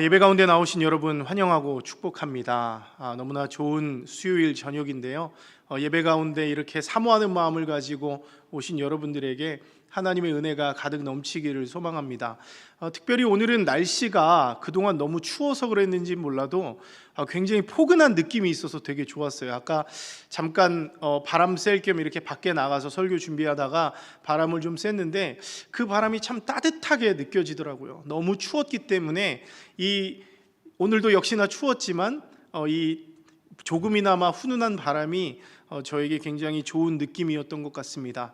예배 가운데 나오신 여러분 환영하고 축복합니다. 너무나 좋은 수요일 저녁인데요. 예배 가운데 이렇게 사모하는 마음을 가지고 오신 여러분들에게 하나님의 은혜가 가득 넘치기를 소망합니다. 특별히 오늘은 날씨가 그동안 너무 추워서 그랬는지 몰라도 굉장히 포근한 느낌이 있어서 되게 좋았어요. 아까 잠깐 바람 쐴 겸 이렇게 밖에 나가서 설교 준비하다가 바람을 좀 쐈는데 그 바람이 참 따뜻하게 느껴지더라고요. 너무 추웠기 때문에 오늘도 역시나 추웠지만 이 조금이나마 훈훈한 바람이 저에게 굉장히 좋은 느낌이었던 것 같습니다.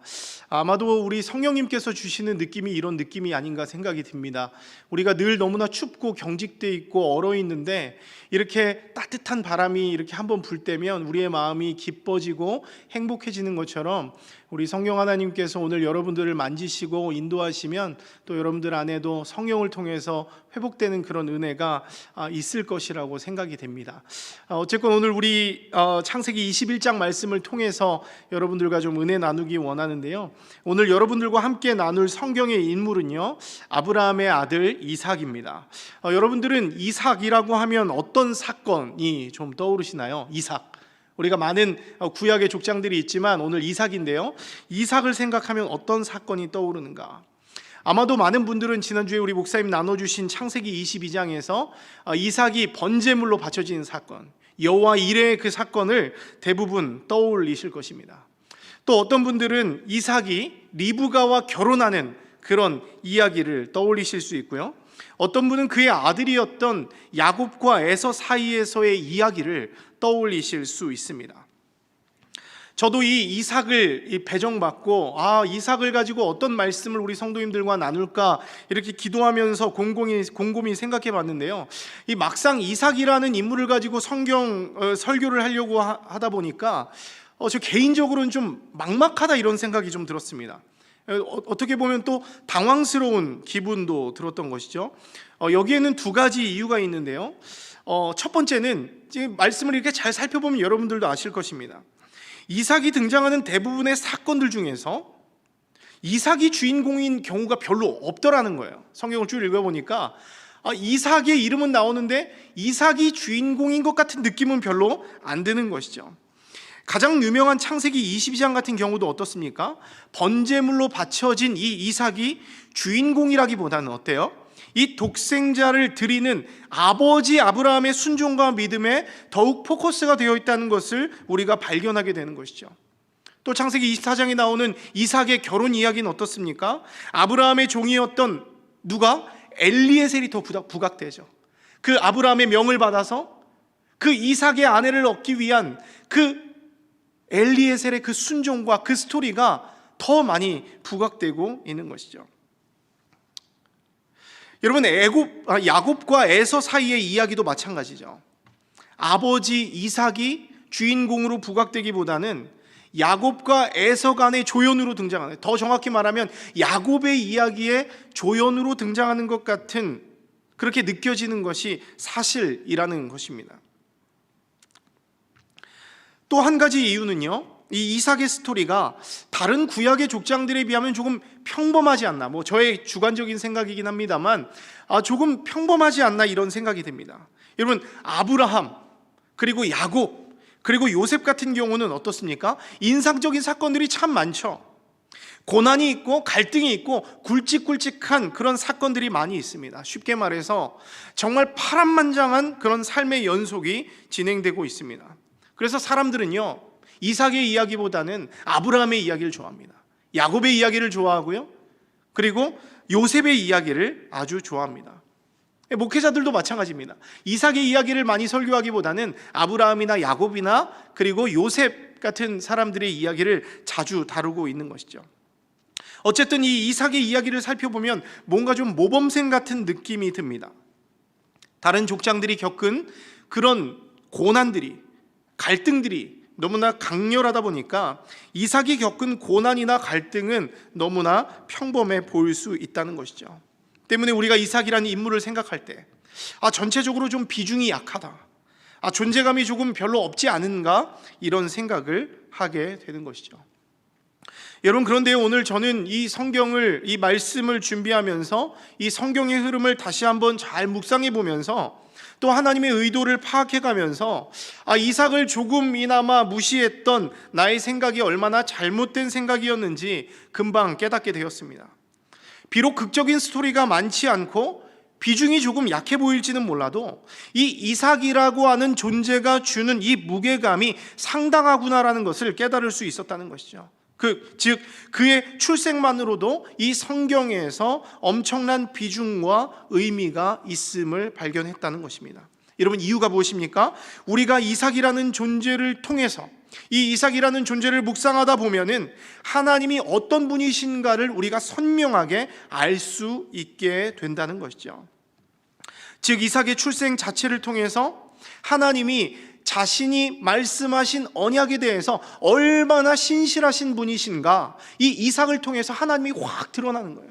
아마도 우리 성령님께서 주시는 느낌이 이런 느낌이 아닌가 생각이 듭니다. 우리가 늘 너무나 춥고 경직돼 있고 얼어 있는데 이렇게 따뜻한 바람이 이렇게 한번 불 때면 우리의 마음이 기뻐지고 행복해지는 것처럼 우리 성령 하나님께서 오늘 여러분들을 만지시고 인도하시면 또 여러분들 안에도 성령을 통해서 회복되는 그런 은혜가 있을 것이라고 생각이 됩니다. 어쨌건 오늘 우리 창세기 21장 말씀을 통해서 여러분들과 좀 은혜 나누기 원하는데요. 오늘 여러분들과 함께 나눌 성경의 인물은요, 아브라함의 아들 이삭입니다. 여러분들은 이삭이라고 하면 어떤 사건이 좀 떠오르시나요? 이삭. 우리가 많은 구약의 족장들이 있지만 오늘 이삭인데요, 이삭을 생각하면 어떤 사건이 떠오르는가? 아마도 많은 분들은 지난주에 우리 목사님 나눠주신 창세기 22장에서 이삭이 번제물로 바쳐지는 사건, 여호와 이레의 그 사건을 대부분 떠올리실 것입니다. 또 어떤 분들은 이삭이 리브가와 결혼하는 그런 이야기를 떠올리실 수 있고요, 어떤 분은 그의 아들이었던 야곱과 에서 사이에서의 이야기를 떠올리실 수 있습니다. 저도 이 이삭을 배정받고 이삭을 가지고 어떤 말씀을 우리 성도님들과 나눌까 이렇게 기도하면서 곰곰이 생각해 봤는데요, 이 막상 이삭이라는 인물을 가지고 성경 설교를 하려고 하다 보니까 저 개인적으로는 좀 막막하다 이런 생각이 좀 들었습니다. 어떻게 보면 또 당황스러운 기분도 들었던 것이죠. 여기에는 두 가지 이유가 있는데요. 첫 번째는 지금 말씀을 이렇게 잘 살펴보면 여러분들도 아실 것입니다. 이삭이 등장하는 대부분의 사건들 중에서 이삭이 주인공인 경우가 별로 없더라는 거예요. 성경을 쭉 읽어보니까 이삭의 이름은 나오는데 이삭이 주인공인 것 같은 느낌은 별로 안 드는 것이죠. 가장 유명한 창세기 22장 같은 경우도 어떻습니까? 번제물로 바쳐진 이 이삭이 주인공이라기보다는 어때요? 이 독생자를 드리는 아버지 아브라함의 순종과 믿음에 더욱 포커스가 되어 있다는 것을 우리가 발견하게 되는 것이죠. 또 창세기 24장에 나오는 이삭의 결혼 이야기는 어떻습니까? 아브라함의 종이었던 누가? 엘리에셀이 더 부각되죠. 그 아브라함의 명을 받아서 그 이삭의 아내를 얻기 위한 그 엘리에셀의 그 순종과 그 스토리가 더 많이 부각되고 있는 것이죠. 여러분, 야곱과 에서 사이의 이야기도 마찬가지죠. 아버지 이삭이 주인공으로 부각되기보다는 야곱과 에서 간의 조연으로 등장하는, 더 정확히 말하면 야곱의 이야기에 조연으로 등장하는 것 같은, 그렇게 느껴지는 것이 사실이라는 것입니다. 또 한 가지 이유는요, 이 이삭의 스토리가 다른 구약의 족장들에 비하면 조금 평범하지 않나, 저의 주관적인 생각이긴 합니다만 조금 평범하지 않나 이런 생각이 듭니다. 여러분, 아브라함 그리고 야곱 그리고 요셉 같은 경우는 어떻습니까? 인상적인 사건들이 참 많죠. 고난이 있고 갈등이 있고 굵직굵직한 그런 사건들이 많이 있습니다. 쉽게 말해서 정말 파란만장한 그런 삶의 연속이 진행되고 있습니다. 그래서 사람들은요, 이삭의 이야기보다는 아브라함의 이야기를 좋아합니다. 야곱의 이야기를 좋아하고요, 그리고 요셉의 이야기를 아주 좋아합니다. 목회자들도 마찬가지입니다. 이삭의 이야기를 많이 설교하기보다는 아브라함이나 야곱이나 그리고 요셉 같은 사람들의 이야기를 자주 다루고 있는 것이죠. 어쨌든 이 이삭의 이야기를 살펴보면 뭔가 좀 모범생 같은 느낌이 듭니다. 다른 족장들이 겪은 그런 고난들이, 갈등들이 너무나 강렬하다 보니까 이삭이 겪은 고난이나 갈등은 너무나 평범해 보일 수 있다는 것이죠. 때문에 우리가 이삭이라는 인물을 생각할 때 전체적으로 좀 비중이 약하다, 존재감이 조금 별로 없지 않은가, 이런 생각을 하게 되는 것이죠. 여러분, 그런데 오늘 저는 이 성경을, 이 말씀을 준비하면서 이 성경의 흐름을 다시 한번 잘 묵상해 보면서 또 하나님의 의도를 파악해 가면서 이삭을 조금이나마 무시했던 나의 생각이 얼마나 잘못된 생각이었는지 금방 깨닫게 되었습니다. 비록 극적인 스토리가 많지 않고 비중이 조금 약해 보일지는 몰라도 이 이삭이라고 하는 존재가 주는 이 무게감이 상당하구나라는 것을 깨달을 수 있었다는 것이죠. 즉 그의 출생만으로도 이 성경에서 엄청난 비중과 의미가 있음을 발견했다는 것입니다. 여러분, 이유가 무엇입니까? 우리가 이삭이라는 존재를 통해서, 이 이삭이라는 존재를 묵상하다 보면은 하나님이 어떤 분이신가를 우리가 선명하게 알 수 있게 된다는 것이죠. 즉 이삭의 출생 자체를 통해서 하나님이 자신이 말씀하신 언약에 대해서 얼마나 신실하신 분이신가, 이 이삭을 통해서 하나님이 확 드러나는 거예요.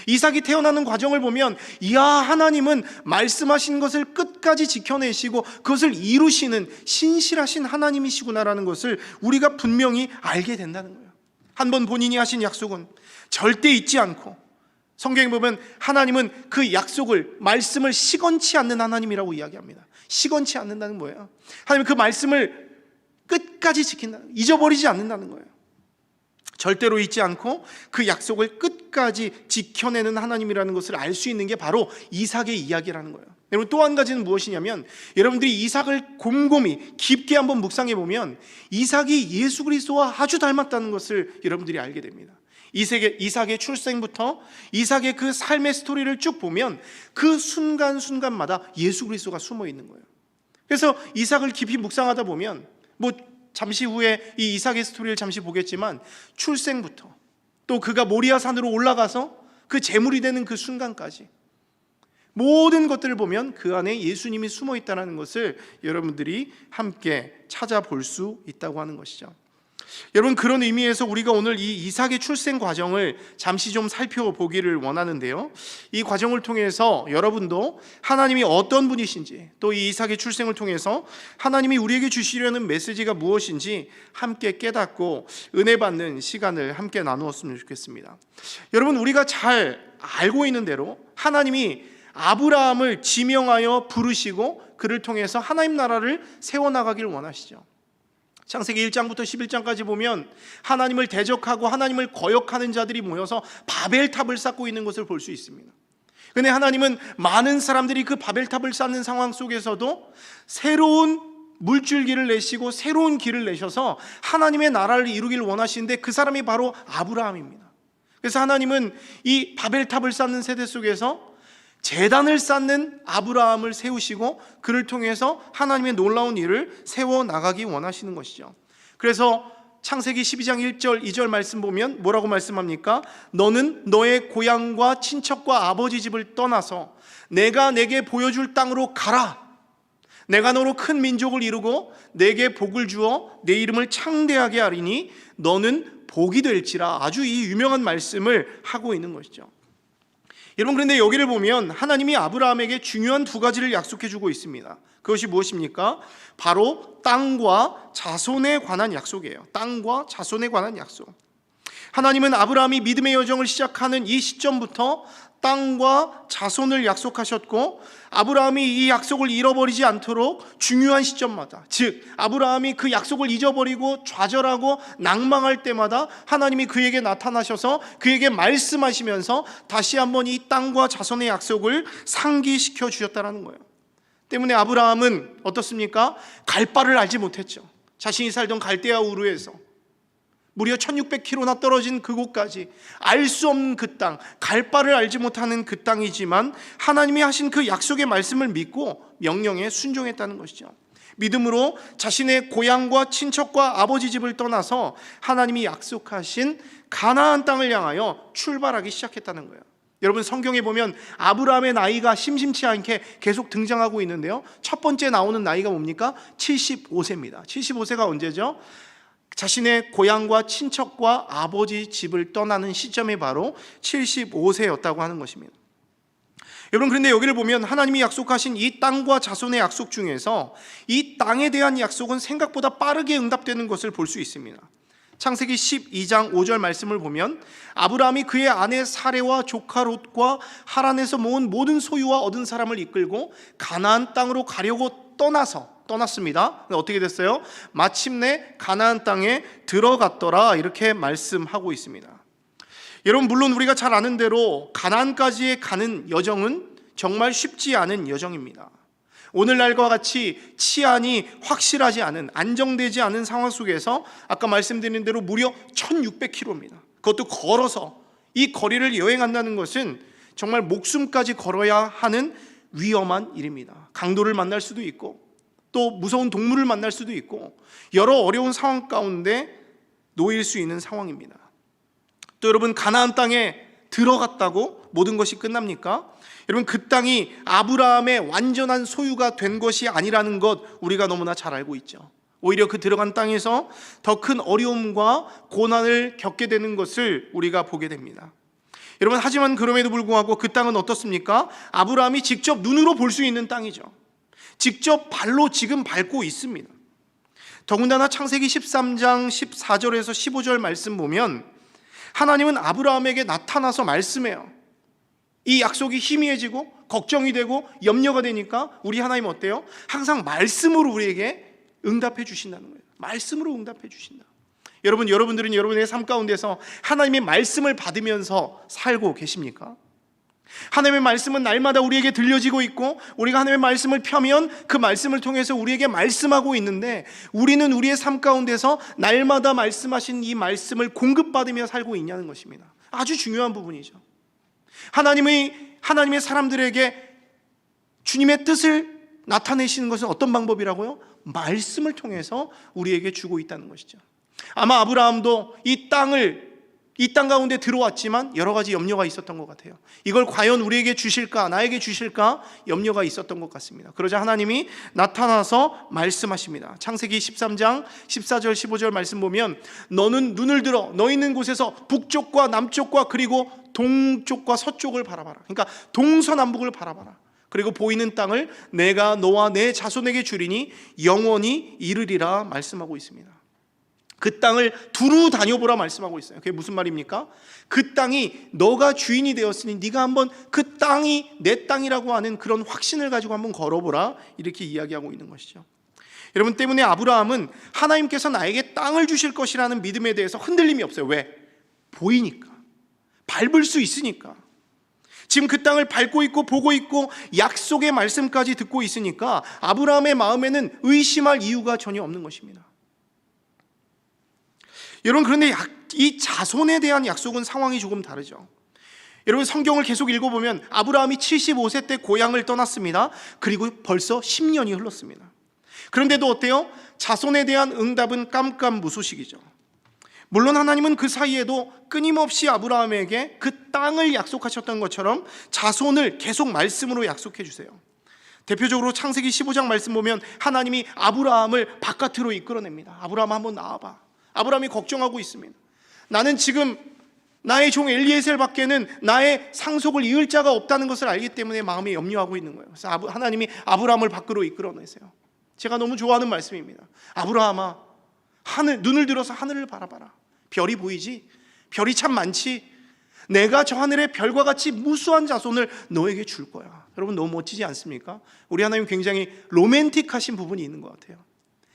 이삭이 태어나는 과정을 보면 하나님은 말씀하신 것을 끝까지 지켜내시고 그것을 이루시는 신실하신 하나님이시구나라는 것을 우리가 분명히 알게 된다는 거예요. 한번 본인이 하신 약속은 절대 잊지 않고, 성경에 보면 하나님은 그 약속을, 말씀을 시건치 않는 하나님이라고 이야기합니다. 시건치 않는다는 뭐예요? 하나님은 그 말씀을 끝까지 지킨다는, 잊어버리지 않는다는 거예요. 절대로 잊지 않고 그 약속을 끝까지 지켜내는 하나님이라는 것을 알 수 있는 게 바로 이삭의 이야기라는 거예요. 여러분, 또 한 가지는 무엇이냐면, 여러분들이 이삭을 곰곰이 깊게 한번 묵상해 보면 이삭이 예수 그리스도와 아주 닮았다는 것을 여러분들이 알게 됩니다. 이삭의 출생부터 이삭의 그 삶의 스토리를 쭉 보면 그 순간순간마다 예수 그리스도가 숨어 있는 거예요. 그래서 이삭을 깊이 묵상하다 보면, 잠시 후에 이 이삭의 스토리를 잠시 보겠지만, 출생부터 또 그가 모리아 산으로 올라가서 그 제물이 되는 그 순간까지 모든 것들을 보면 그 안에 예수님이 숨어 있다는 것을 여러분들이 함께 찾아볼 수 있다고 하는 것이죠. 여러분, 그런 의미에서 우리가 오늘 이 이삭의 출생 과정을 잠시 좀 살펴보기를 원하는데요, 이 과정을 통해서 여러분도 하나님이 어떤 분이신지, 또 이 이삭의 출생을 통해서 하나님이 우리에게 주시려는 메시지가 무엇인지 함께 깨닫고 은혜 받는 시간을 함께 나누었으면 좋겠습니다. 여러분, 우리가 잘 알고 있는 대로 하나님이 아브라함을 지명하여 부르시고 그를 통해서 하나님 나라를 세워나가기를 원하시죠. 창세기 1장부터 11장까지 보면 하나님을 대적하고 하나님을 거역하는 자들이 모여서 바벨탑을 쌓고 있는 것을 볼 수 있습니다. 그런데 하나님은 많은 사람들이 그 바벨탑을 쌓는 상황 속에서도 새로운 물줄기를 내시고 새로운 길을 내셔서 하나님의 나라를 이루길 원하시는데, 그 사람이 바로 아브라함입니다. 그래서 하나님은 이 바벨탑을 쌓는 세대 속에서 제단을 쌓는 아브라함을 세우시고 그를 통해서 하나님의 놀라운 일을 세워나가기 원하시는 것이죠. 그래서 창세기 12장 1절 2절 말씀 보면 뭐라고 말씀합니까? 너는 너의 고향과 친척과 아버지 집을 떠나서 내가 내게 보여줄 땅으로 가라. 내가 너로 큰 민족을 이루고 내게 복을 주어 내 이름을 창대하게 하리니 너는 복이 될지라. 아주 이 유명한 말씀을 하고 있는 것이죠. 여러분, 그런데 여기를 보면 하나님이 아브라함에게 중요한 두 가지를 약속해 주고 있습니다. 그것이 무엇입니까? 바로 땅과 자손에 관한 약속이에요. 땅과 자손에 관한 약속. 하나님은 아브라함이 믿음의 여정을 시작하는 이 시점부터 땅과 자손을 약속하셨고, 아브라함이 이 약속을 잃어버리지 않도록 중요한 시점마다, 즉 아브라함이 그 약속을 잊어버리고 좌절하고 낭망할 때마다 하나님이 그에게 나타나셔서 그에게 말씀하시면서 다시 한번 이 땅과 자손의 약속을 상기시켜 주셨다는 거예요. 때문에 아브라함은 어떻습니까? 갈 바를 알지 못했죠. 자신이 살던 갈대아 우르에서 무려 1600km나 떨어진 그곳까지 알 수 없는 그 땅, 갈 바를 알지 못하는 그 땅이지만 하나님이 하신 그 약속의 말씀을 믿고 명령에 순종했다는 것이죠. 믿음으로 자신의 고향과 친척과 아버지 집을 떠나서 하나님이 약속하신 가나안 땅을 향하여 출발하기 시작했다는 거예요. 여러분, 성경에 보면 아브라함의 나이가 심심치 않게 계속 등장하고 있는데요, 첫 번째 나오는 나이가 뭡니까? 75세입니다. 75세가 언제죠? 자신의 고향과 친척과 아버지 집을 떠나는 시점이 바로 75세였다고 하는 것입니다. 여러분, 그런데 여기를 보면 하나님이 약속하신 이 땅과 자손의 약속 중에서 이 땅에 대한 약속은 생각보다 빠르게 응답되는 것을 볼 수 있습니다. 창세기 12장 5절 말씀을 보면 아브라함이 그의 아내 사레와 조카 롯과 하란에서 모은 모든 소유와 얻은 사람을 이끌고 가나안 땅으로 가려고 떠났습니다. 어떻게 됐어요? 마침내 가나안 땅에 들어갔더라, 이렇게 말씀하고 있습니다. 여러분, 물론 우리가 잘 아는 대로 가나안까지 가는 여정은 정말 쉽지 않은 여정입니다. 오늘날과 같이 치안이 확실하지 않은, 안정되지 않은 상황 속에서 아까 말씀드린 대로 무려 1600km입니다. 그것도 걸어서 이 거리를 여행한다는 것은 정말 목숨까지 걸어야 하는 위험한 일입니다. 강도를 만날 수도 있고 또 무서운 동물을 만날 수도 있고 여러 어려운 상황 가운데 놓일 수 있는 상황입니다. 또 여러분, 가나안 땅에 들어갔다고 모든 것이 끝납니까? 여러분, 그 땅이 아브라함의 완전한 소유가 된 것이 아니라는 것 우리가 너무나 잘 알고 있죠. 오히려 그 들어간 땅에서 더 큰 어려움과 고난을 겪게 되는 것을 우리가 보게 됩니다. 여러분, 하지만 그럼에도 불구하고 그 땅은 어떻습니까? 아브라함이 직접 눈으로 볼 수 있는 땅이죠. 직접 발로 지금 밟고 있습니다. 더군다나 창세기 13장 14절에서 15절 말씀 보면 하나님은 아브라함에게 나타나서 말씀해요. 이 약속이 희미해지고 걱정이 되고 염려가 되니까 우리 하나님 어때요? 항상 말씀으로 우리에게 응답해 주신다는 거예요. 말씀으로 응답해 주신다. 여러분들은 여러분의 삶 가운데서 하나님의 말씀을 받으면서 살고 계십니까? 하나님의 말씀은 날마다 우리에게 들려지고 있고 우리가 하나님의 말씀을 펴면 그 말씀을 통해서 우리에게 말씀하고 있는데 우리는 우리의 삶 가운데서 날마다 말씀하신 이 말씀을 공급받으며 살고 있냐는 것입니다. 아주 중요한 부분이죠. 하나님의 사람들에게 주님의 뜻을 나타내시는 것은 어떤 방법이라고요? 말씀을 통해서 우리에게 주고 있다는 것이죠. 아마 아브라함도 이 땅 가운데 들어왔지만 여러 가지 염려가 있었던 것 같아요. 이걸 과연 우리에게 주실까, 나에게 주실까 염려가 있었던 것 같습니다. 그러자 하나님이 나타나서 말씀하십니다. 창세기 13장 14절 15절 말씀 보면 너는 눈을 들어 너 있는 곳에서 북쪽과 남쪽과 그리고 동쪽과 서쪽을 바라봐라. 그러니까 동서남북을 바라봐라. 그리고 보이는 땅을 내가 너와 내 자손에게 주리니 영원히 이르리라 말씀하고 있습니다. 그 땅을 두루 다녀보라 말씀하고 있어요. 그게 무슨 말입니까? 그 땅이 너가 주인이 되었으니 네가 한번 그 땅이 내 땅이라고 하는 그런 확신을 가지고 한번 걸어보라, 이렇게 이야기하고 있는 것이죠. 여러분, 때문에 아브라함은 하나님께서 나에게 땅을 주실 것이라는 믿음에 대해서 흔들림이 없어요. 왜? 보이니까, 밟을 수 있으니까. 지금 그 땅을 밟고 있고 보고 있고 약속의 말씀까지 듣고 있으니까 아브라함의 마음에는 의심할 이유가 전혀 없는 것입니다. 여러분, 그런데 이 자손에 대한 약속은 상황이 조금 다르죠. 여러분, 성경을 계속 읽어보면 아브라함이 75세 때 고향을 떠났습니다. 그리고 벌써 10년이 흘렀습니다. 그런데도 어때요? 자손에 대한 응답은 깜깜무소식이죠. 물론 하나님은 그 사이에도 끊임없이 아브라함에게 그 땅을 약속하셨던 것처럼 자손을 계속 말씀으로 약속해 주세요. 대표적으로 창세기 15장 말씀 보면 하나님이 아브라함을 바깥으로 이끌어냅니다. 아브라함 한번 나와봐. 아브라함이 걱정하고 있습니다. 나는 지금 나의 종 엘리에셀 밖에는 나의 상속을 이을 자가 없다는 것을 알기 때문에 마음에 염려하고 있는 거예요. 그래서 하나님이 아브라함을 밖으로 이끌어내세요. 제가 너무 좋아하는 말씀입니다. 아브라함아, 눈을 들어서 하늘을 바라봐라. 별이 보이지? 별이 참 많지? 내가 저 하늘의 별과 같이 무수한 자손을 너에게 줄 거야. 여러분, 너무 멋지지 않습니까? 우리 하나님 굉장히 로맨틱하신 부분이 있는 것 같아요.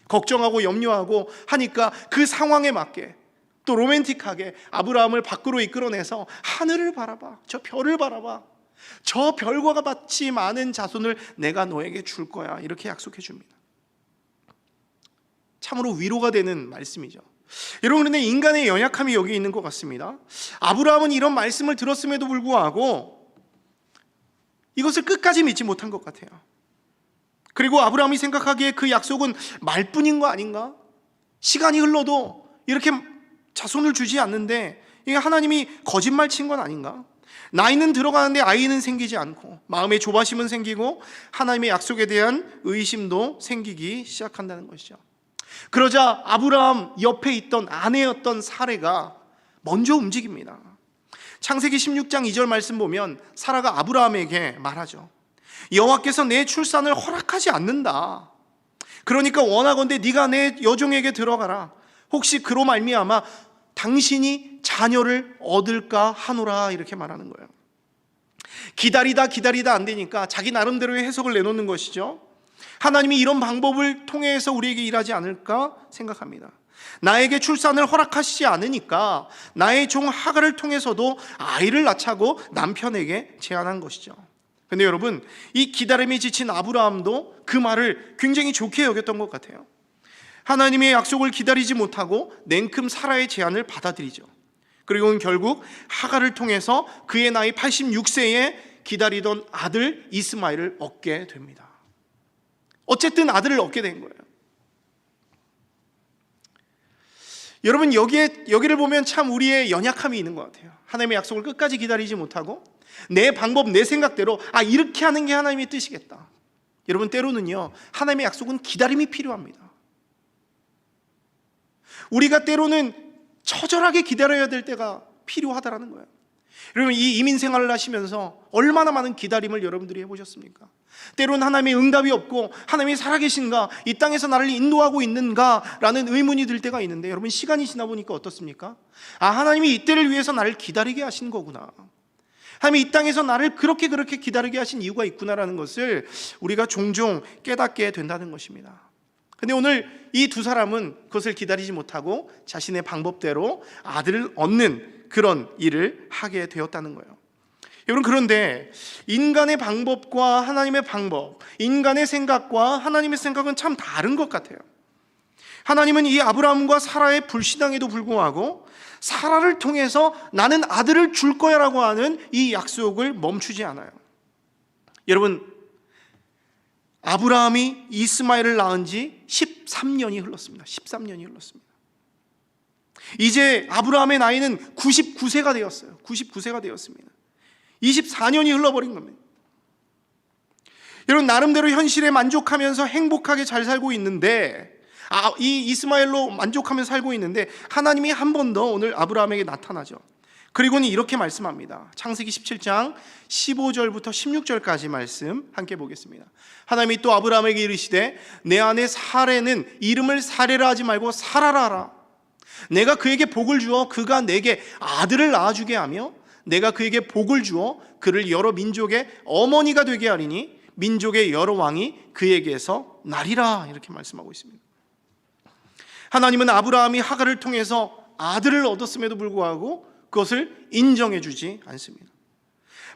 걱정하고 염려하고 하니까 그 상황에 맞게 또 로맨틱하게 아브라함을 밖으로 이끌어내서 하늘을 바라봐, 저 별을 바라봐, 저 별과 같이 많은 자손을 내가 너에게 줄 거야, 이렇게 약속해 줍니다. 참으로 위로가 되는 말씀이죠. 여러분, 그런데 인간의 연약함이 여기 있는 것 같습니다. 아브라함은 이런 말씀을 들었음에도 불구하고 이것을 끝까지 믿지 못한 것 같아요. 그리고 아브라함이 생각하기에 그 약속은 말뿐인 거 아닌가? 시간이 흘러도 이렇게 자손을 주지 않는데 이게 하나님이 거짓말 친 건 아닌가? 나이는 들어가는데 아이는 생기지 않고 마음의 조바심은 생기고 하나님의 약속에 대한 의심도 생기기 시작한다는 것이죠. 그러자 아브라함 옆에 있던 아내였던 사레가 먼저 움직입니다. 창세기 16장 2절 말씀 보면 사라가 아브라함에게 말하죠. 여호와께서 내 출산을 허락하지 않는다. 그러니까 원하건대 네가 내 여종에게 들어가라. 혹시 그로 말미암아 당신이 자녀를 얻을까 하노라 이렇게 말하는 거예요. 기다리다 안 되니까 자기 나름대로의 해석을 내놓는 것이죠. 하나님이 이런 방법을 통해서 우리에게 일하지 않을까 생각합니다. 나에게 출산을 허락하시지 않으니까 나의 종 하갈을 통해서도 아이를 낳자고 남편에게 제안한 것이죠. 근데 여러분, 이 기다림에 지친 아브라함도 그 말을 굉장히 좋게 여겼던 것 같아요. 하나님의 약속을 기다리지 못하고 냉큼 사라의 제안을 받아들이죠. 그리고는 결국 하갈을 통해서 그의 나이 86세에 기다리던 아들 이스마엘을 얻게 됩니다. 어쨌든 아들을 얻게 된 거예요. 여러분, 여기를 보면 참 우리의 연약함이 있는 것 같아요. 하나님의 약속을 끝까지 기다리지 못하고 내 방법, 내 생각대로 이렇게 하는 게 하나님의 뜻이겠다. 여러분, 때로는요, 하나님의 약속은 기다림이 필요합니다. 우리가 때로는 처절하게 기다려야 될 때가 필요하다라는 거예요. 여러분, 이 이민 생활을 하시면서 얼마나 많은 기다림을 여러분들이 해보셨습니까? 때로는 하나님의 응답이 없고 하나님이 살아계신가, 이 땅에서 나를 인도하고 있는가 라는 의문이 들 때가 있는데, 여러분, 시간이 지나 보니까 어떻습니까? 하나님이 이때를 위해서 나를 기다리게 하신 거구나, 하나님이 이 땅에서 나를 그렇게 기다리게 하신 이유가 있구나라는 것을 우리가 종종 깨닫게 된다는 것입니다. 근데 오늘 이 두 사람은 그것을 기다리지 못하고 자신의 방법대로 아들을 얻는 그런 일을 하게 되었다는 거예요. 여러분, 그런데 인간의 방법과 하나님의 방법, 인간의 생각과 하나님의 생각은 참 다른 것 같아요. 하나님은 이 아브라함과 사라의 불신앙에도 불구하고 사라를 통해서 나는 아들을 줄 거야 라고 하는 이 약속을 멈추지 않아요. 여러분, 아브라함이 이스마엘을 낳은 지 13년이 흘렀습니다. 13년이 흘렀습니다. 이제 아브라함의 나이는 99세가 되었어요. 99세가 되었습니다. 24년이 흘러버린 겁니다. 여러분, 나름대로 현실에 만족하면서 행복하게 잘 살고 있는데, 이 이스마엘로 만족하면서 살고 있는데, 하나님이 한 번 더 오늘 아브라함에게 나타나죠. 그리고는 이렇게 말씀합니다. 창세기 17장 15절부터 16절까지 말씀 함께 보겠습니다. 하나님이 또 아브라함에게 이르시되 내 아내 사레는 이름을 사레라 하지 말고 사라라 하라. 내가 그에게 복을 주어 그가 내게 아들을 낳아주게 하며 내가 그에게 복을 주어 그를 여러 민족의 어머니가 되게 하리니 민족의 여러 왕이 그에게서 나리라. 이렇게 말씀하고 있습니다. 하나님은 아브라함이 하갈을 통해서 아들을 얻었음에도 불구하고 그것을 인정해 주지 않습니다.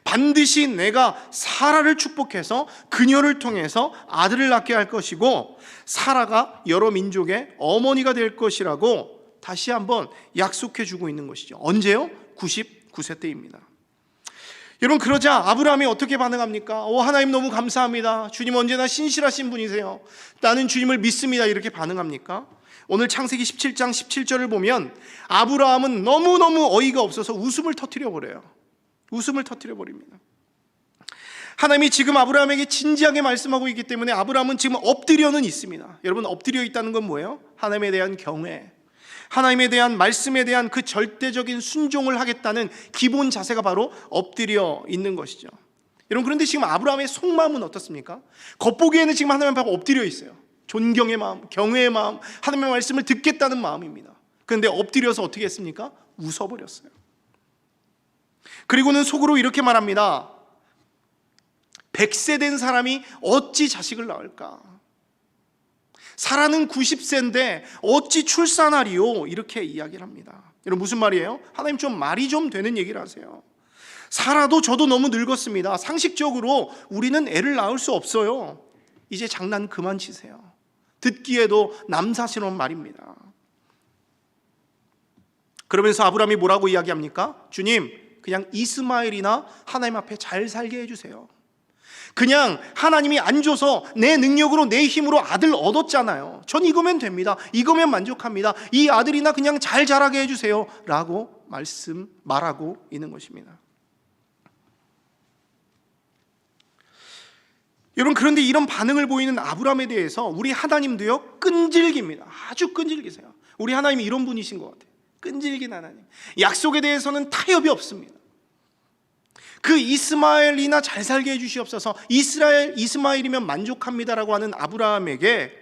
반드시 내가 사라를 축복해서 그녀를 통해서 아들을 낳게 할 것이고 사라가 여러 민족의 어머니가 될 것이라고 다시 한번 약속해 주고 있는 것이죠. 언제요? 99세 때입니다. 여러분, 그러자 아브라함이 어떻게 반응합니까? 하나님 너무 감사합니다. 주님 언제나 신실하신 분이세요. 나는 주님을 믿습니다. 이렇게 반응합니까? 오늘 창세기 17장 17절을 보면 아브라함은 너무너무 어이가 없어서 웃음을 터뜨려 버려요. 웃음을 터뜨려 버립니다. 하나님이 지금 아브라함에게 진지하게 말씀하고 있기 때문에 아브라함은 지금 엎드려는 있습니다. 여러분, 엎드려 있다는 건 뭐예요? 하나님에 대한 경외, 하나님에 대한 말씀에 대한 그 절대적인 순종을 하겠다는 기본 자세가 바로 엎드려 있는 것이죠. 여러분, 그런데 지금 아브라함의 속마음은 어떻습니까? 겉보기에는 지금 하나님 앞에 엎드려 있어요. 존경의 마음, 경외의 마음, 하나님의 말씀을 듣겠다는 마음입니다. 그런데 엎드려서 어떻게 했습니까? 웃어버렸어요. 그리고는 속으로 이렇게 말합니다. 100세 된 사람이 어찌 자식을 낳을까? 사라는 90세인데 어찌 출산하리요? 이렇게 이야기를 합니다. 여러분, 무슨 말이에요? 하나님 좀 말이 좀 되는 얘기를 하세요. 사라도 저도 너무 늙었습니다. 상식적으로 우리는 애를 낳을 수 없어요. 이제 장난 그만 치세요. 듣기에도 남사스러운 말입니다. 그러면서 아브라함이 뭐라고 이야기합니까? 주님, 그냥 이스마엘이나 하나님 앞에 잘 살게 해주세요. 그냥 하나님이 안 줘서 내 능력으로 내 힘으로 아들 얻었잖아요. 전 이거면 됩니다. 이거면 만족합니다. 이 아들이나 그냥 잘 자라게 해주세요 라고 말하고 있는 것입니다. 여러분, 그런데 이런 반응을 보이는 아브라함에 대해서 우리 하나님도요 끈질깁니다. 아주 끈질기세요. 우리 하나님이 이런 분이신 것 같아요. 끈질긴 하나님. 약속에 대해서는 타협이 없습니다. 그 이스마엘이나 잘 살게 해주시옵소서, 이스마엘이면 만족합니다라고 하는 아브라함에게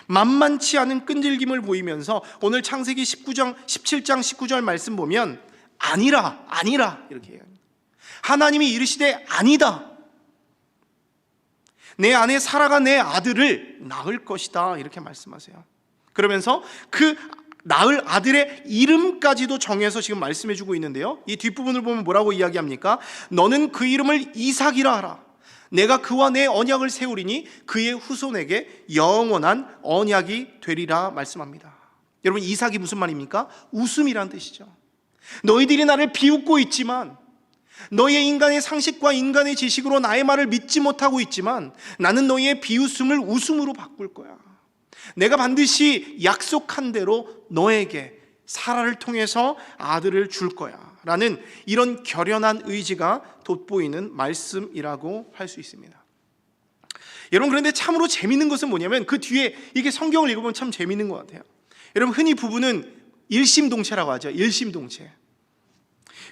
만만치 않은 끈질김을 보이면서 오늘 창세기 17장 19절 말씀 보면 아니라 이렇게 해요. 하나님이 이르시되 아니다, 내 아내 사라가 내 아들을 낳을 것이다, 이렇게 말씀하세요. 그러면서 그 낳을 아들의 이름까지도 정해서 지금 말씀해 주고 있는데요, 이 뒷부분을 보면 뭐라고 이야기합니까? 너는 그 이름을 이삭이라 하라. 내가 그와 내 언약을 세우리니 그의 후손에게 영원한 언약이 되리라 말씀합니다. 여러분, 이삭이 무슨 말입니까? 웃음이란 뜻이죠. 너희들이 나를 비웃고 있지만, 너희의 인간의 상식과 인간의 지식으로 나의 말을 믿지 못하고 있지만, 나는 너희의 비웃음을 웃음으로 바꿀 거야. 내가 반드시 약속한 대로 너에게 사라를 통해서 아들을 줄 거야 라는 이런 결연한 의지가 돋보이는 말씀이라고 할 수 있습니다. 여러분, 그런데 참으로 재미있는 것은 뭐냐면 그 뒤에 이게 성경을 읽어보면 참 재미있는 것 같아요. 여러분, 흔히 부부는 일심동체라고 하죠. 일심동체.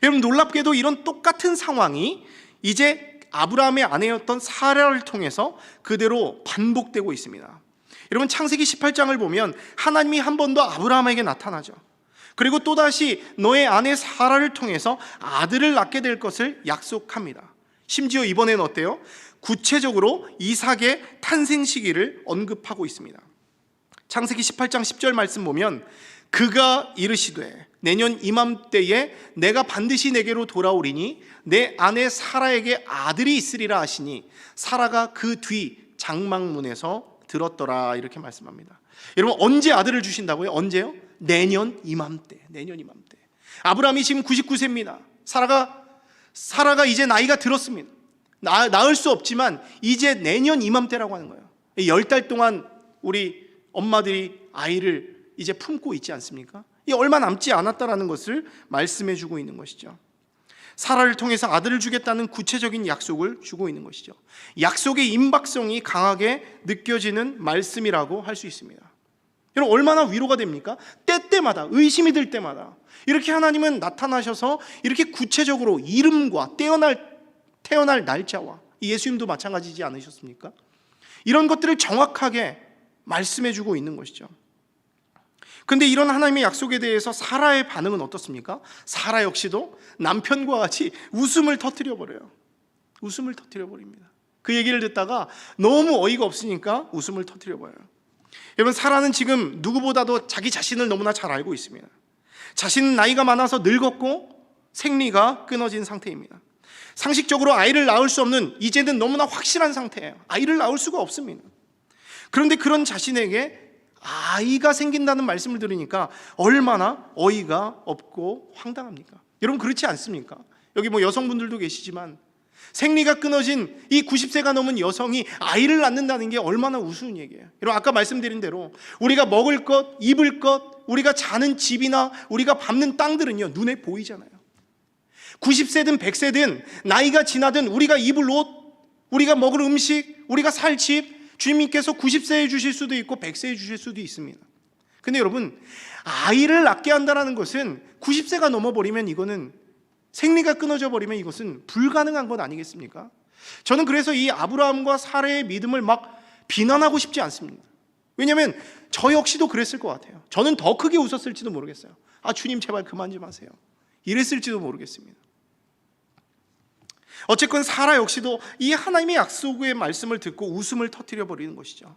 여러분, 놀랍게도 이런 똑같은 상황이 이제 아브라함의 아내였던 사라를 통해서 그대로 반복되고 있습니다. 여러분, 창세기 18장을 보면 하나님이 한 번 더 아브라함에게 나타나죠. 그리고 또다시 너의 아내 사라를 통해서 아들을 낳게 될 것을 약속합니다. 심지어 이번에는 어때요? 구체적으로 이삭의 탄생 시기를 언급하고 있습니다. 창세기 18장 10절 말씀 보면 그가 이르시되 내년 이맘때에 내가 반드시 내게로 돌아오리니 내 아내 사라에게 아들이 있으리라 하시니 사라가 그 뒤 장막문에서 들었더라, 이렇게 말씀합니다. 여러분, 언제 아들을 주신다고요? 언제요? 내년 이맘때. 아브라함이 지금 99세입니다. 사라가 이제 나이가 들었습니다. 낳을 수 없지만 이제 내년 이맘때라고 하는 거예요. 10달 동안 우리 엄마들이 아이를 이제 품고 있지 않습니까? 이 얼마 남지 않았다라는 것을 말씀해 주고 있는 것이죠. 사라를 통해서 아들을 주겠다는 구체적인 약속을 주고 있는 것이죠. 약속의 임박성이 강하게 느껴지는 말씀이라고 할 수 있습니다. 여러분, 얼마나 위로가 됩니까? 때때마다, 의심이 들 때마다 이렇게 하나님은 나타나셔서 이렇게 구체적으로 이름과 태어날 날짜와, 예수님도 마찬가지지 않으셨습니까? 이런 것들을 정확하게 말씀해 주고 있는 것이죠. 근데 이런 하나님의 약속에 대해서 사라의 반응은 어떻습니까? 사라 역시도 남편과 같이 웃음을 터뜨려 버려요. 웃음을 터뜨려 버립니다. 그 얘기를 듣다가 너무 어이가 없으니까 웃음을 터뜨려 버려요. 여러분, 사라는 지금 누구보다도 자기 자신을 너무나 잘 알고 있습니다. 자신은 나이가 많아서 늙었고 생리가 끊어진 상태입니다. 상식적으로 아이를 낳을 수 없는, 이제는 너무나 확실한 상태예요. 아이를 낳을 수가 없습니다. 그런데 그런 자신에게 아이가 생긴다는 말씀을 들으니까 얼마나 어이가 없고 황당합니까? 여러분, 그렇지 않습니까? 여기 뭐 여성분들도 계시지만 생리가 끊어진 이 90세가 넘은 여성이 아이를 낳는다는 게 얼마나 우스운 얘기예요. 여러분, 아까 말씀드린 대로 우리가 먹을 것, 입을 것, 우리가 자는 집이나 우리가 밟는 땅들은요, 눈에 보이잖아요. 90세든 100세든 나이가 지나든 우리가 입을 옷, 우리가 먹을 음식, 우리가 살 집, 주님께서 90세에 주실 수도 있고 100세에 주실 수도 있습니다. 근데 여러분, 아이를 낳게 한다는 것은 90세가 넘어버리면, 이거는 생리가 끊어져 버리면 이것은 불가능한 것 아니겠습니까? 저는 그래서 이 아브라함과 사라의 믿음을 막 비난하고 싶지 않습니다. 왜냐하면 저 역시도 그랬을 것 같아요. 저는 더 크게 웃었을지도 모르겠어요. 아, 주님 제발 그만 좀 하세요, 이랬을지도 모르겠습니다. 어쨌건 사라 역시도 이 하나님의 약속의 말씀을 듣고 웃음을 터뜨려 버리는 것이죠.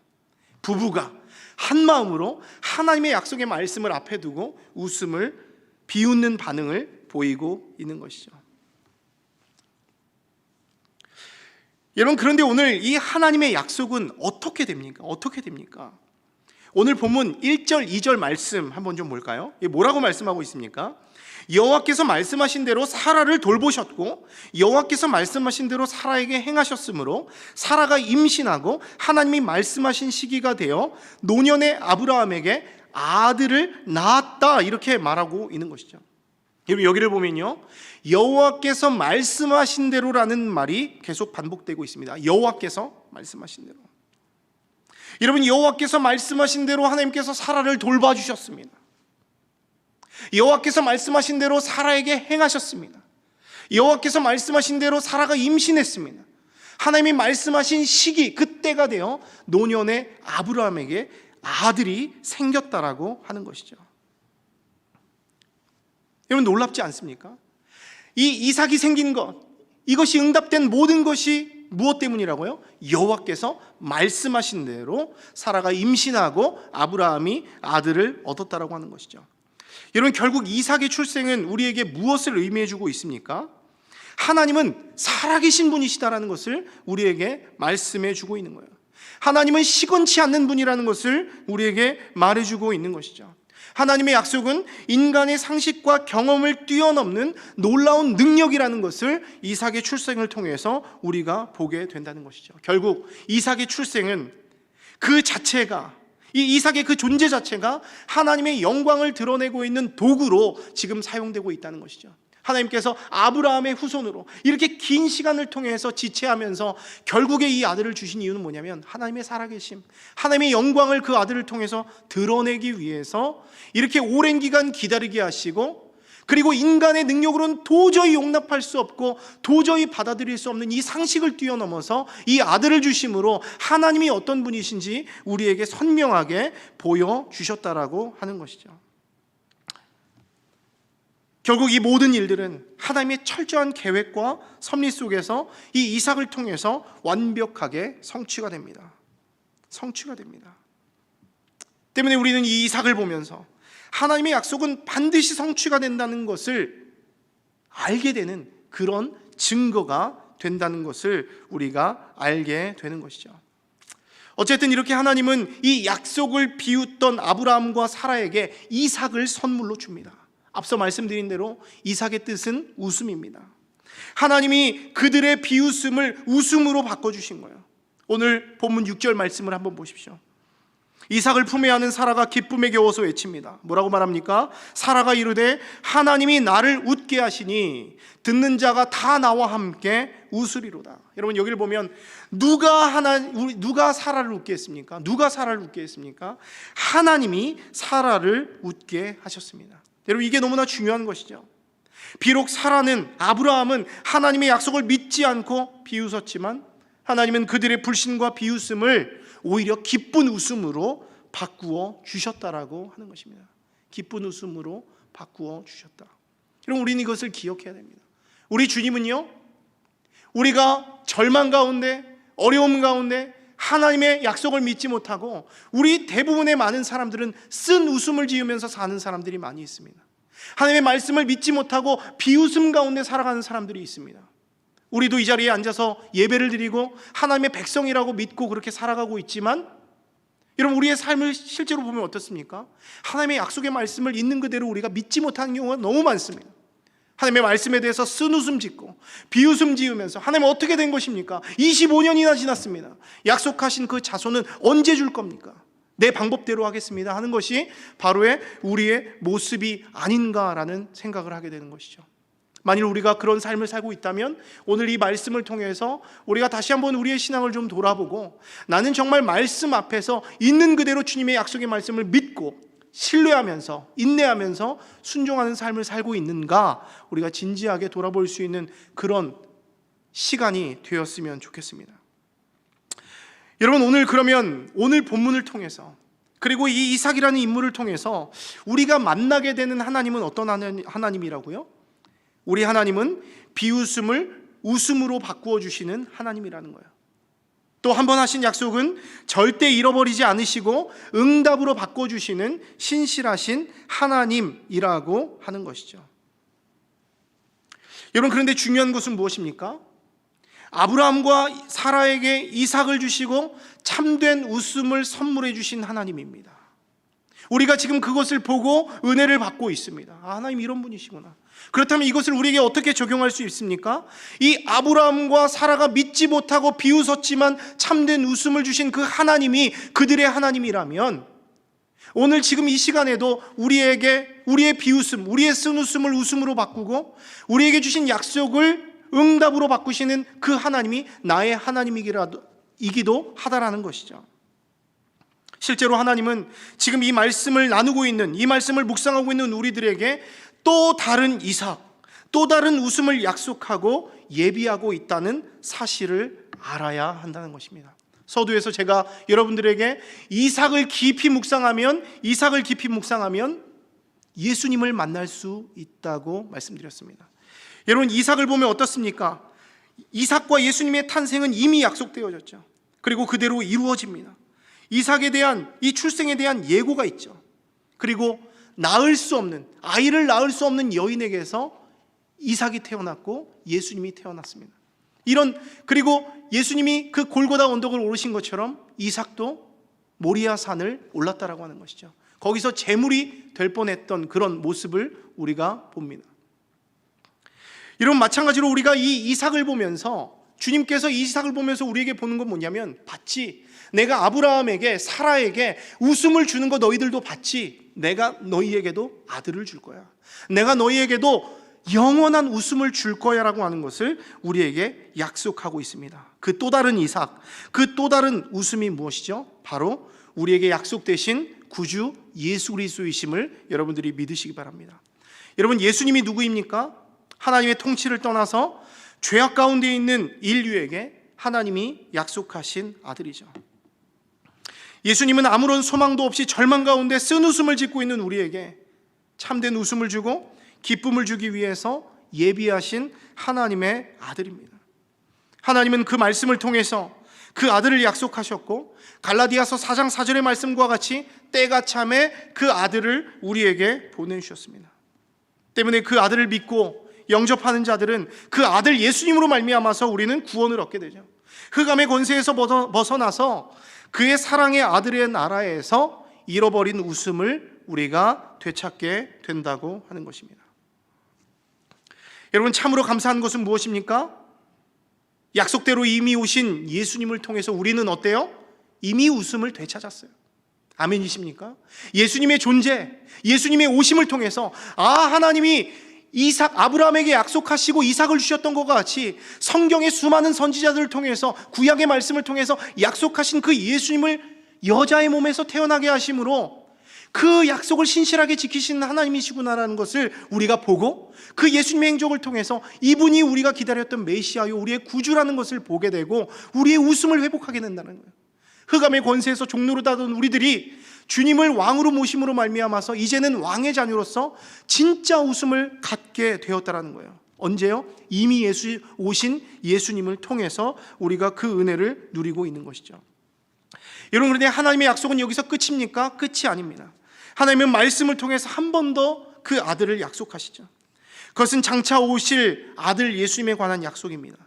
부부가 한 마음으로 하나님의 약속의 말씀을 앞에 두고 웃음을, 비웃는 반응을 보이고 있는 것이죠. 여러분, 그런데 오늘 이 하나님의 약속은 어떻게 됩니까? 오늘 본문 1절, 2절 말씀 한번 좀 볼까요? 뭐라고 말씀하고 있습니까? 여호와께서 말씀하신 대로 사라를 돌보셨고 여호와께서 말씀하신 대로 사라에게 행하셨으므로 사라가 임신하고 하나님이 말씀하신 시기가 되어 노년의 아브라함에게 아들을 낳았다, 이렇게 말하고 있는 것이죠. 여러분, 여기를 보면요, 여호와께서 말씀하신 대로라는 말이 계속 반복되고 있습니다. 여호와께서 말씀하신 대로. 여러분, 여호와께서 말씀하신 대로 하나님께서 사라를 돌봐주셨습니다. 여호와께서 말씀하신 대로 사라에게 행하셨습니다. 여호와께서 말씀하신 대로 사라가 임신했습니다. 하나님이 말씀하신 시기, 그때가 되어 노년의 아브라함에게 아들이 생겼다라고 하는 것이죠. 여러분 놀랍지 않습니까? 이 이삭이 생긴 것, 이것이 응답된 모든 것이 무엇 때문이라고요? 여호와께서 말씀하신 대로 사라가 임신하고 아브라함이 아들을 얻었다라고 하는 것이죠. 여러분 결국 이삭의 출생은 우리에게 무엇을 의미해 주고 있습니까? 하나님은 살아계신 분이시다라는 것을 우리에게 말씀해 주고 있는 거예요. 하나님은 시건치 않는 분이라는 것을 우리에게 말해주고 있는 것이죠. 하나님의 약속은 인간의 상식과 경험을 뛰어넘는 놀라운 능력이라는 것을 이삭의 출생을 통해서 우리가 보게 된다는 것이죠. 결국 이삭의 출생은 그 자체가, 이 이삭의 그 존재 자체가 하나님의 영광을 드러내고 있는 도구로 지금 사용되고 있다는 것이죠. 하나님께서 아브라함의 후손으로 이렇게 긴 시간을 통해서 지체하면서 결국에 이 아들을 주신 이유는 뭐냐면 하나님의 살아계심, 하나님의 영광을 그 아들을 통해서 드러내기 위해서 이렇게 오랜 기간 기다리게 하시고, 그리고 인간의 능력으로는 도저히 용납할 수 없고 도저히 받아들일 수 없는 이 상식을 뛰어넘어서 이 아들을 주심으로 하나님이 어떤 분이신지 우리에게 선명하게 보여주셨다라고 하는 것이죠. 결국 이 모든 일들은 하나님의 철저한 계획과 섭리 속에서 이 이삭을 통해서 완벽하게 성취가 됩니다. 성취가 됩니다. 때문에 우리는 이 이삭을 보면서 하나님의 약속은 반드시 성취가 된다는 것을 알게 되는 그런 증거가 된다는 것을 우리가 알게 되는 것이죠. 어쨌든 이렇게 하나님은 이 약속을 비웃던 아브라함과 사라에게 이삭을 선물로 줍니다. 앞서 말씀드린 대로 이삭의 뜻은 웃음입니다. 하나님이 그들의 비웃음을 웃음으로 바꿔주신 거예요. 오늘 본문 6절 말씀을 한번 보십시오. 이삭을 품에 안은 사라가 기쁨에 겨워서 외칩니다. 뭐라고 말합니까? 사라가 이르되 하나님이 나를 웃게 하시니 듣는 자가 다 나와 함께 웃으리로다. 여러분 여기를 보면 누가 사라를 웃게 했습니까? 누가 사라를 웃게 했습니까? 하나님이 사라를 웃게 하셨습니다. 여러분 이게 너무나 중요한 것이죠. 비록 사라는, 아브라함은 하나님의 약속을 믿지 않고 비웃었지만 하나님은 그들의 불신과 비웃음을 오히려 기쁜 웃음으로 바꾸어 주셨다라고 하는 것입니다. 기쁜 웃음으로 바꾸어 주셨다. 여러분 우리는 이것을 기억해야 됩니다. 우리 주님은요, 우리가 절망 가운데, 어려움 가운데 하나님의 약속을 믿지 못하고 우리 대부분의 많은 사람들은 쓴 웃음을 지으면서 사는 사람들이 많이 있습니다. 하나님의 말씀을 믿지 못하고 비웃음 가운데 살아가는 사람들이 있습니다. 우리도 이 자리에 앉아서 예배를 드리고 하나님의 백성이라고 믿고 그렇게 살아가고 있지만, 여러분 우리의 삶을 실제로 보면 어떻습니까? 하나님의 약속의 말씀을 있는 그대로 우리가 믿지 못하는 경우가 너무 많습니다. 하나님의 말씀에 대해서 쓴웃음 짓고 비웃음 지으면서 하나님 어떻게 된 것입니까? 25년이나 지났습니다. 약속하신 그 자손은 언제 줄 겁니까? 내 방법대로 하겠습니다 하는 것이 바로의 우리의 모습이 아닌가라는 생각을 하게 되는 것이죠. 만일 우리가 그런 삶을 살고 있다면 오늘 이 말씀을 통해서 우리가 다시 한번 우리의 신앙을 좀 돌아보고, 나는 정말 말씀 앞에서 있는 그대로 주님의 약속의 말씀을 믿고 신뢰하면서 인내하면서 순종하는 삶을 살고 있는가, 우리가 진지하게 돌아볼 수 있는 그런 시간이 되었으면 좋겠습니다. 여러분 그러면 오늘 본문을 통해서, 그리고 이 이삭이라는 인물을 통해서 우리가 만나게 되는 하나님은 어떤 하나님이라고요? 우리 하나님은 비웃음을 웃음으로 바꾸어 주시는 하나님이라는 거예요. 또 한 번 하신 약속은 절대 잃어버리지 않으시고 응답으로 바꿔주시는 신실하신 하나님이라고 하는 것이죠. 여러분 그런데 중요한 것은 무엇입니까? 아브라함과 사라에게 이삭을 주시고 참된 웃음을 선물해 주신 하나님입니다. 우리가 지금 그것을 보고 은혜를 받고 있습니다. 하나님 이런 분이시구나. 그렇다면 이것을 우리에게 어떻게 적용할 수 있습니까? 이 아브라함과 사라가 믿지 못하고 비웃었지만 참된 웃음을 주신 그 하나님이 그들의 하나님이라면, 오늘 지금 이 시간에도 우리에게 우리의 비웃음, 우리의 쓴웃음을 웃음으로 바꾸고 우리에게 주신 약속을 응답으로 바꾸시는 그 하나님이 나의 하나님이기도 하다라는 것이죠. 실제로 하나님은 지금 이 말씀을 나누고 있는, 이 말씀을 묵상하고 있는 우리들에게 또 다른 이삭, 또 다른 웃음을 약속하고 예비하고 있다는 사실을 알아야 한다는 것입니다. 서두에서 제가 여러분들에게 이삭을 깊이 묵상하면 예수님을 만날 수 있다고 말씀드렸습니다. 여러분, 이삭을 보면 어떻습니까? 이삭과 예수님의 탄생은 이미 약속되어졌죠. 그리고 그대로 이루어집니다. 이삭에 대한, 이 출생에 대한 예고가 있죠. 그리고 아이를 낳을 수 없는 여인에게서 이삭이 태어났고 예수님이 태어났습니다. 그리고 예수님이 그 골고다 언덕을 오르신 것처럼 이삭도 모리아 산을 올랐다라고 하는 것이죠. 거기서 제물이 될 뻔했던 그런 모습을 우리가 봅니다. 이런 마찬가지로 우리가 이 이삭을 보면서, 주님께서 이 이삭을 보면서 우리에게 보는 건 뭐냐면, 봤지? 내가 아브라함에게, 사라에게 웃음을 주는 거 너희들도 봤지? 내가 너희에게도 아들을 줄 거야. 내가 너희에게도 영원한 웃음을 줄 거야 라고 하는 것을 우리에게 약속하고 있습니다. 그 또 다른 이삭, 그 또 다른 웃음이 무엇이죠? 바로 우리에게 약속되신 구주 예수 그리스도이심을 여러분들이 믿으시기 바랍니다. 여러분, 예수님이 누구입니까? 하나님의 통치를 떠나서 죄악 가운데 있는 인류에게 하나님이 약속하신 아들이죠. 예수님은 아무런 소망도 없이 절망 가운데 쓴 웃음을 짓고 있는 우리에게 참된 웃음을 주고 기쁨을 주기 위해서 예비하신 하나님의 아들입니다. 하나님은 그 말씀을 통해서 그 아들을 약속하셨고, 갈라디아서 4장 4절의 말씀과 같이 때가 참에 그 아들을 우리에게 보내주셨습니다. 때문에 그 아들을 믿고 영접하는 자들은 그 아들 예수님으로 말미암아서 우리는 구원을 얻게 되죠. 흑암의 권세에서 벗어나서 그의 사랑의 아들의 나라에서 잃어버린 웃음을 우리가 되찾게 된다고 하는 것입니다. 여러분, 참으로 감사한 것은 무엇입니까? 약속대로 이미 오신 예수님을 통해서 우리는 어때요? 이미 웃음을 되찾았어요. 아멘이십니까? 예수님의 존재, 예수님의 오심을 통해서 하나님이 아브라함에게 약속하시고 이삭을 주셨던 것과 같이 성경의 수많은 선지자들을 통해서, 구약의 말씀을 통해서 약속하신 그 예수님을 여자의 몸에서 태어나게 하심으로 그 약속을 신실하게 지키시는 하나님이시구나라는 것을 우리가 보고, 그 예수님의 행적을 통해서 이분이 우리가 기다렸던 메시아요, 우리의 구주라는 것을 보게 되고 우리의 웃음을 회복하게 된다는 거예요. 흑암의 권세에서 종로로 다던 우리들이 주님을 왕으로 모심으로 말미암아서 이제는 왕의 자녀로서 진짜 웃음을 갖게 되었다라는 거예요. 언제요? 이미 오신 예수님을 통해서 우리가 그 은혜를 누리고 있는 것이죠. 여러분, 그런데 하나님의 약속은 여기서 끝입니까? 끝이 아닙니다. 하나님은 말씀을 통해서 한 번 더 그 아들을 약속하시죠. 그것은 장차 오실 아들 예수님에 관한 약속입니다.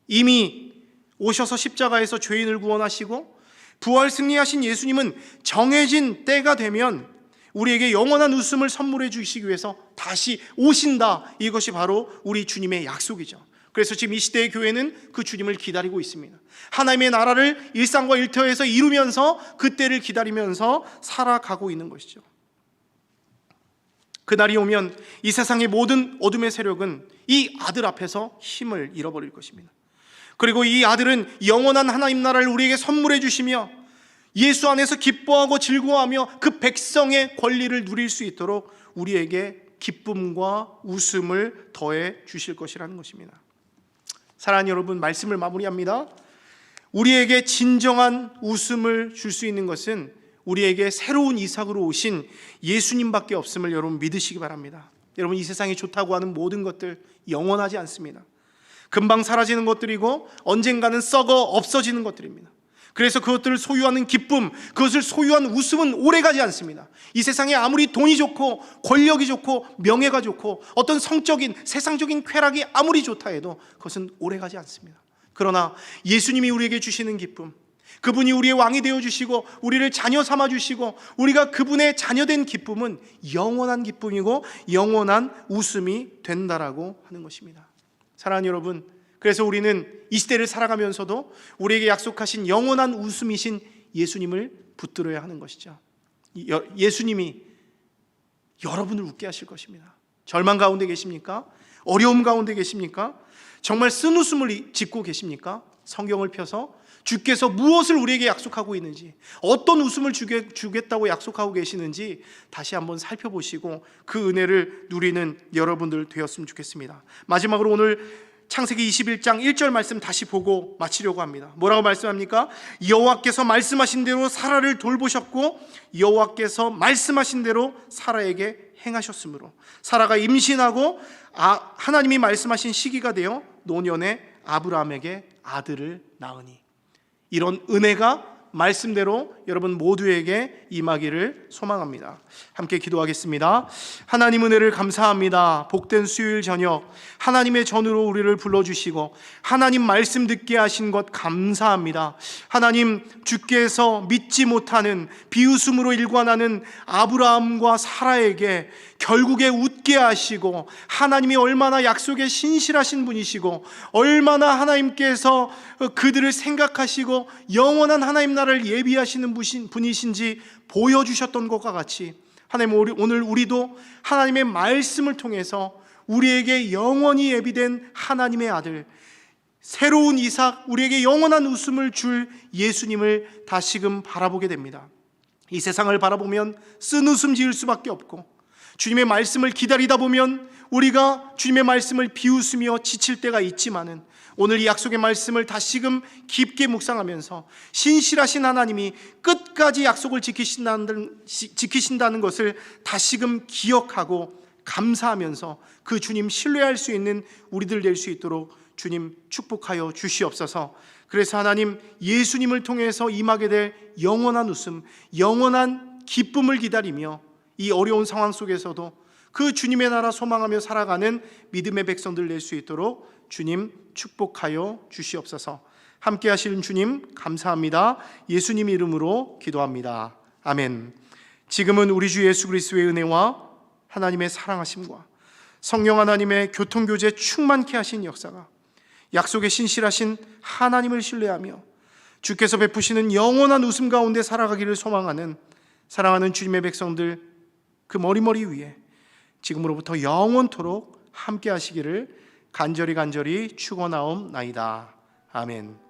이미 오셔서 십자가에서 죄인을 구원하시고 부활 승리하신 예수님은 정해진 때가 되면 우리에게 영원한 웃음을 선물해 주시기 위해서 다시 오신다. 이것이 바로 우리 주님의 약속이죠. 그래서 지금 이 시대의 교회는 그 주님을 기다리고 있습니다. 하나님의 나라를 일상과 일터에서 이루면서 그 때를 기다리면서 살아가고 있는 것이죠. 그날이 오면 이 세상의 모든 어둠의 세력은 이 아들 앞에서 힘을 잃어버릴 것입니다. 그리고 이 아들은 영원한 하나님 나라를 우리에게 선물해 주시며 예수 안에서 기뻐하고 즐거워하며 그 백성의 권리를 누릴 수 있도록 우리에게 기쁨과 웃음을 더해 주실 것이라는 것입니다. 사랑하는 여러분, 말씀을 마무리합니다. 우리에게 진정한 웃음을 줄 수 있는 것은 우리에게 새로운 이삭으로 오신 예수님밖에 없음을 여러분 믿으시기 바랍니다. 여러분, 이 세상이 좋다고 하는 모든 것들 영원하지 않습니다. 금방 사라지는 것들이고 언젠가는 썩어 없어지는 것들입니다. 그래서 그것들을 소유하는 기쁨, 그것을 소유한 웃음은 오래가지 않습니다. 이 세상에 아무리 돈이 좋고 권력이 좋고 명예가 좋고 어떤 성적인 세상적인 쾌락이 아무리 좋다 해도 그것은 오래가지 않습니다. 그러나 예수님이 우리에게 주시는 기쁨, 그분이 우리의 왕이 되어주시고 우리를 자녀 삼아주시고 우리가 그분의 자녀된 기쁨은 영원한 기쁨이고 영원한 웃음이 된다라고 하는 것입니다. 사랑하는 여러분, 그래서 우리는 이 시대를 살아가면서도 우리에게 약속하신 영원한 웃음이신 예수님을 붙들어야 하는 것이죠. 예수님이 여러분을 웃게 하실 것입니다. 절망 가운데 계십니까? 어려움 가운데 계십니까? 정말 쓴 웃음을 짓고 계십니까? 성경을 펴서 주께서 무엇을 우리에게 약속하고 있는지, 어떤 웃음을 주겠다고 약속하고 계시는지 다시 한번 살펴보시고 그 은혜를 누리는 여러분들 되었으면 좋겠습니다. 마지막으로 오늘 창세기 21장 1절 말씀 다시 보고 마치려고 합니다. 뭐라고 말씀합니까? 여호와께서 말씀하신 대로 사라를 돌보셨고 여호와께서 말씀하신 대로 사라에게 행하셨으므로 사라가 임신하고 하나님이 말씀하신 시기가 되어 노년에 아브라함에게 아들을 낳으니, 이런 은혜가 말씀대로 여러분 모두에게 임하기를 소망합니다. 함께 기도하겠습니다. 하나님 은혜를 감사합니다. 복된 수요일 저녁 하나님의 전으로 우리를 불러주시고 하나님 말씀 듣게 하신 것 감사합니다. 하나님, 주께서 믿지 못하는 비웃음으로 일관하는 아브라함과 사라에게 결국에 웃게 하시고, 하나님이 얼마나 약속에 신실하신 분이시고 얼마나 하나님께서 그들을 생각하시고 영원한 하나님 나라를 예비하시는 분이신지 보여주셨던 것과 같이, 하나님, 오늘 우리도 하나님의 말씀을 통해서 우리에게 영원히 예비된 하나님의 아들, 새로운 이삭, 우리에게 영원한 웃음을 줄 예수님을 다시금 바라보게 됩니다. 이 세상을 바라보면 쓴웃음 지을 수밖에 없고, 주님의 말씀을 기다리다 보면 우리가 주님의 말씀을 비웃으며 지칠 때가 있지만은, 오늘 이 약속의 말씀을 다시금 깊게 묵상하면서 신실하신 하나님이 끝까지 약속을 지키신다는 것을 다시금 기억하고 감사하면서 그 주님 신뢰할 수 있는 우리들 될 수 있도록 주님 축복하여 주시옵소서. 그래서 하나님, 예수님을 통해서 임하게 될 영원한 웃음, 영원한 기쁨을 기다리며 이 어려운 상황 속에서도 그 주님의 나라 소망하며 살아가는 믿음의 백성들 될 수 있도록 주님 축복하여 주시옵소서. 함께 하시는 주님 감사합니다. 예수님 이름으로 기도합니다. 아멘. 지금은 우리 주 예수 그리스도의 은혜와 하나님의 사랑하심과 성령 하나님의 교통교제 충만케 하신 역사가, 약속에 신실하신 하나님을 신뢰하며 주께서 베푸시는 영원한 웃음 가운데 살아가기를 소망하는 사랑하는 주님의 백성들 그 머리머리 위에 지금으로부터 영원토록 함께 하시기를 간절히 축원하옵나이다. 아멘.